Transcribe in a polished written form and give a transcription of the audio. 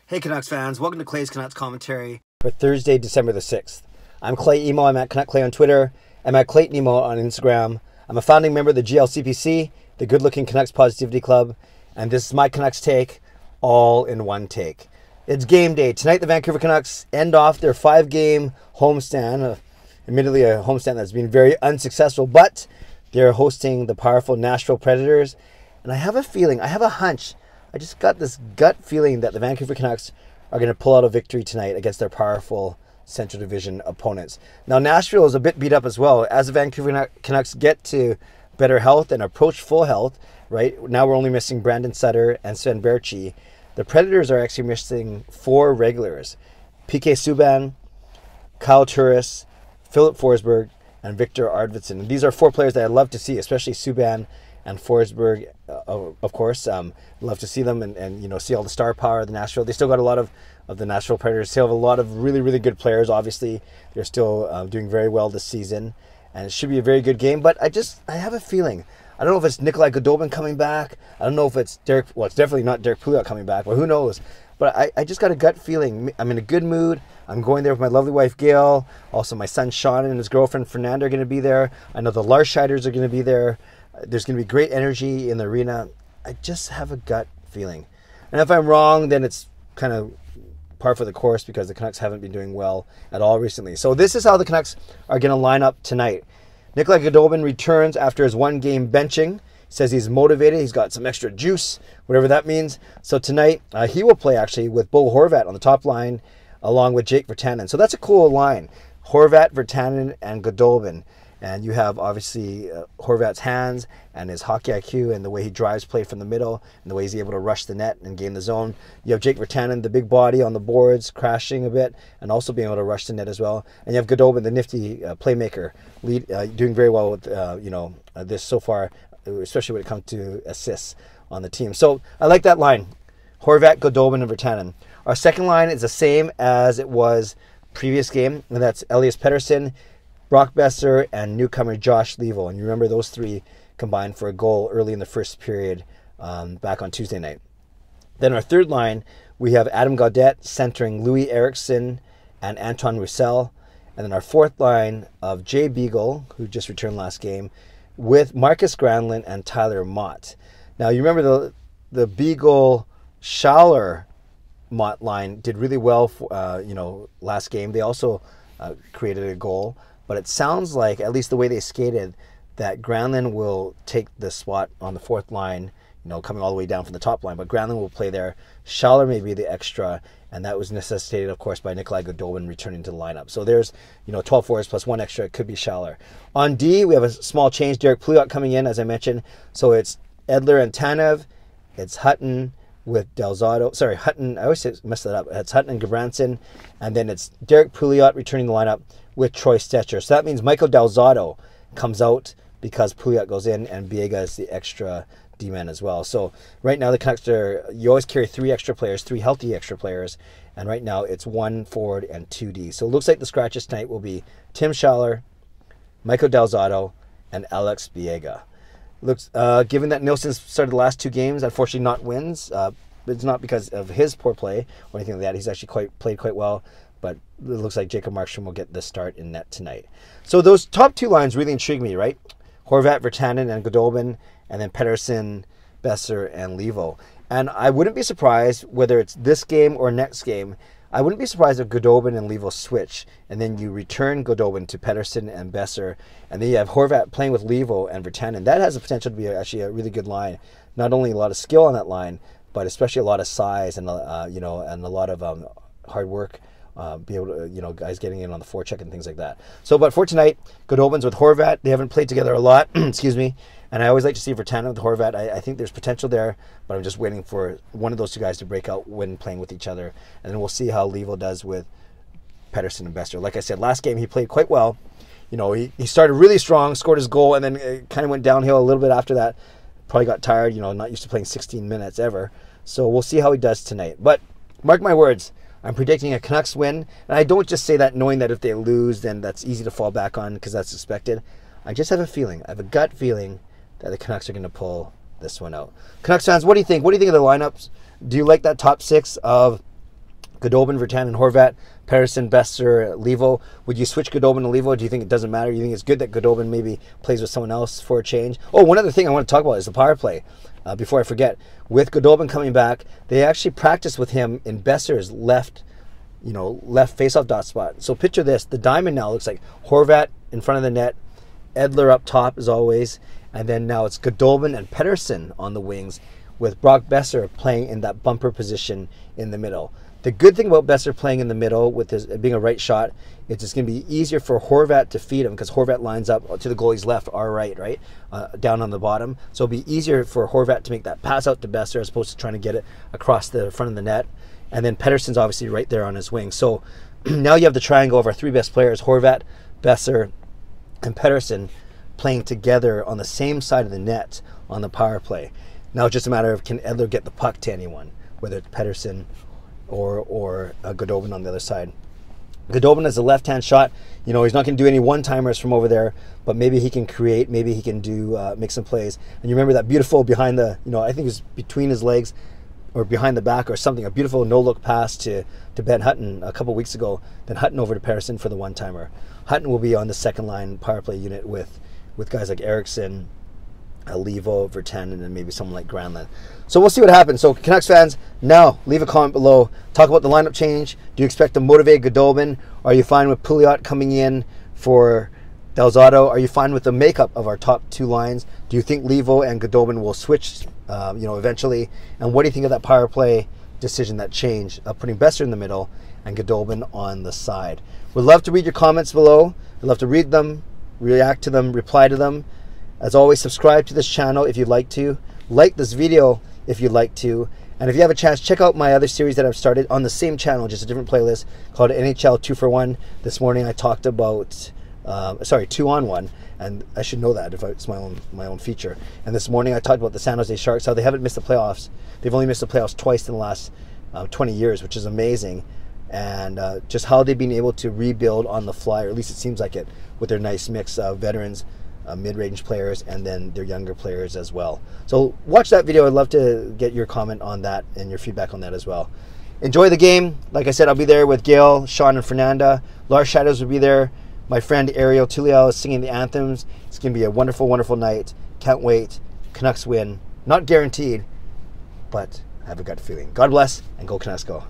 Hey Canucks fans, welcome to Clay's Canucks commentary for Thursday, December the 6th. I'm Clay Emo, I'm at Canuck Clay on Twitter, I'm at Clayton Emo on Instagram. I'm a founding member of the GLCPC, the Good Looking Canucks Positivity Club, and this is my Canucks take, all in one take. It's game day. Tonight the Vancouver Canucks end off their 5-game homestand, admittedly a homestand that's been very unsuccessful, but they're hosting the powerful Nashville Predators, and I have a feeling, I have a hunch, I just got this gut feeling that the Vancouver Canucks are going to pull out a victory tonight against their powerful Central Division opponents. Now, Nashville is a bit beat up as well. As the Vancouver Canucks get to better health and approach full health, right? Now we're only missing Brandon Sutter and Sven Baertschi. The Predators are actually missing 4 regulars. PK Subban, Kyle Turris, Philip Forsberg, and Victor Arvidsson. These are 4 players that I'd love to see, especially Subban and Forsberg, of course. Love to see them and you know, see all the star power of the Nashville. They still got a lot of the Nashville Predators. Still have a lot of really, really good players. Obviously, they're still doing very well this season, and it should be a very good game. But I have a feeling. I don't know if it's Nikolay Goldobin coming back. I don't know if it's Derek. Well, it's definitely not Derek Pouliot coming back, but who knows? But I just got a gut feeling. I'm in a good mood. I'm going there with my lovely wife, Gail. Also, my son, Sean, and his girlfriend, Fernanda, are going to be there. I know the Larscheiders are going to be there. There's going to be great energy in the arena. I just have a gut feeling. And if I'm wrong, then it's kind of par for the course because the Canucks haven't been doing well at all recently. So this is how the Canucks are going to line up tonight. Nikolay Goldobin returns after his 1-game benching. He says he's motivated. He's got some extra juice, whatever that means. So tonight, he will play actually with Bo Horvat on the top line along with Jake Virtanen. So that's a cool line. Horvat, Virtanen, and Goldobin. And you have, obviously, Horvat's hands and his hockey IQ and the way he drives play from the middle and the way he's able to rush the net and gain the zone. You have Jake Virtanen, the big body on the boards, crashing a bit and also being able to rush the net as well. And you have Goldobin, the nifty playmaker, doing very well with this so far, especially when it comes to assists on the team. So I like that line, Horvat, Goldobin, and Virtanen. Our second line is the same as it was previous game, and that's Elias Pettersson, Brock Besser, and newcomer Josh Leivo. And you remember those 3 combined for a goal early in the first period back on Tuesday night. Then our third line, we have Adam Gaudette centering Louis Eriksson and Antoine Roussel. And then our fourth line of Jay Beagle, who just returned last game, with Marcus Granlund and Tyler Mott. Now, you remember the Beagle-Schaller Mott line did really well for, last game. They also created a goal. But it sounds like, at least the way they skated, that Granlund will take the spot on the fourth line, coming all the way down from the top line. But Granlund will play there. Schaller may be the extra, and that was necessitated, of course, by Nikolay Goldobin returning to the lineup. So there's, 12 forwards plus 1 extra. It could be Schaller. On D, we have a small change. Derek Pouliot coming in, as I mentioned. So it's Edler and Tanev. It's Hutton with Delzato. Sorry, Hutton. I always mess that up. It's Hutton and Gabranson. And then it's Derek Pouliot returning the lineup with Troy Stetcher. So that means Michael Delzato comes out because Pouliot goes in and Biega is the extra D-man as well. So right now the Canucks you always carry 3 extra players, 3 healthy extra players, and right now it's 1 forward and 2 D. So it looks like the scratches tonight will be Tim Schaller, Michael Delzato, and Alex Biega. Looks given that Nilsson's started the last 2 games, unfortunately not wins. It's not because of his poor play or anything like that. He's actually played quite well. But it looks like Jacob Markstrom will get the start in net tonight. So those top 2 lines really intrigue me, right? Horvat, Virtanen, and Goldobin, and then Pettersson, Besser, and Leivo. And I wouldn't be surprised, whether it's this game or next game, I wouldn't be surprised if Goldobin and Leivo switch, and then you return Goldobin to Pettersson and Besser, and then you have Horvat playing with Leivo and Virtanen. That has the potential to be actually a really good line. Not only a lot of skill on that line, but especially a lot of size and and a lot of hard work. Be able to, guys getting in on the forecheck and things like that. So, but for tonight, Goldobin's with Horvat. They haven't played together a lot, excuse me. And I always like to see Virtanen with Horvat. I think there's potential there, but I'm just waiting for one of those 2 guys to break out when playing with each other. And then we'll see how Leivo does with Pettersson and Besser. Like I said, last game he played quite well. He started really strong, scored his goal, and then it kind of went downhill a little bit after that. Probably got tired, not used to playing 16 minutes ever. So we'll see how he does tonight. But mark my words, I'm predicting a Canucks win, and I don't just say that knowing that if they lose, then that's easy to fall back on because that's expected. I just have a feeling, I have a gut feeling that the Canucks are going to pull this one out. Canucks fans, what do you think? What do you think of the lineups? Do you like that top 6 of Goldobin, Virtanen, and Horvat, Pettersson, Besser, Levo. Would you switch Goldobin to Levo? Do you think it doesn't matter? Do you think it's good that Goldobin maybe plays with someone else for a change? Oh, one other thing I want to talk about is the power play. Before I forget, with Goldobin coming back, they actually practiced with him in Besser's left face-off dot spot. So picture this: the diamond now looks like Horvat in front of the net, Edler up top as always, and then now it's Goldobin and Pettersson on the wings, with Brock Besser playing in that bumper position in the middle. The good thing about Besser playing in the middle with his being a right shot, it's just going to be easier for Horvat to feed him because Horvat lines up to the goalie's left or right, down on the bottom. So it'll be easier for Horvat to make that pass out to Besser as opposed to trying to get it across the front of the net. And then Pettersson's obviously right there on his wing. So now you have the triangle of our three best players, Horvat, Besser, and Pettersson, playing together on the same side of the net on the power play. Now it's just a matter of, can Edler get the puck to anyone, whether it's Pettersson or Goldobin on the other side. Goldobin is a left-hand shot. He's not going to do any one-timers from over there, but maybe he can create, maybe he can do make some plays. And you remember that beautiful behind the, I think it was between his legs or behind the back or something, a beautiful no-look pass to Ben Hutton a couple weeks ago, then Hutton over to Pettersson for the one-timer. Hutton will be on the second-line power play unit with guys like Eriksson, Levo, Virtanen, and then maybe someone like Granlund. So we'll see what happens. So Canucks fans, now leave a comment below. Talk about the lineup change. Do you expect to motivate Goldobin? Are you fine with Pouliot coming in for Delzato? Are you fine with the makeup of our top two lines? Do you think Levo and Goldobin will switch, eventually? And what do you think of that power play decision, that change of putting Besser in the middle and Goldobin on the side? We'd love to read your comments below. We'd love to read them, react to them, reply to them. As always, subscribe to this channel if you'd like to. Like this video if you'd like to. And if you have a chance, check out my other series that I've started on the same channel, just a different playlist, called NHL 2-for-1. This morning I talked about, 2-on-1. And I should know that if it's my own feature. And this morning I talked about the San Jose Sharks, how they haven't missed the playoffs. They've only missed the playoffs twice in the last 20 years, which is amazing. And just how they've been able to rebuild on the fly, or at least it seems like it, with their nice mix of veterans, mid-range players, and then their younger players as well. So watch that video. I'd love to get your comment on that and your feedback on that as well. Enjoy the game. Like I said, I'll be there with Gail, Sean, and Fernanda. Lars Shadows will be there. My friend Ariel Tuliel is singing the anthems. It's going to be a wonderful, wonderful night. Can't wait. Canucks win. Not guaranteed, but I have a gut feeling. God bless, and go Canucks go.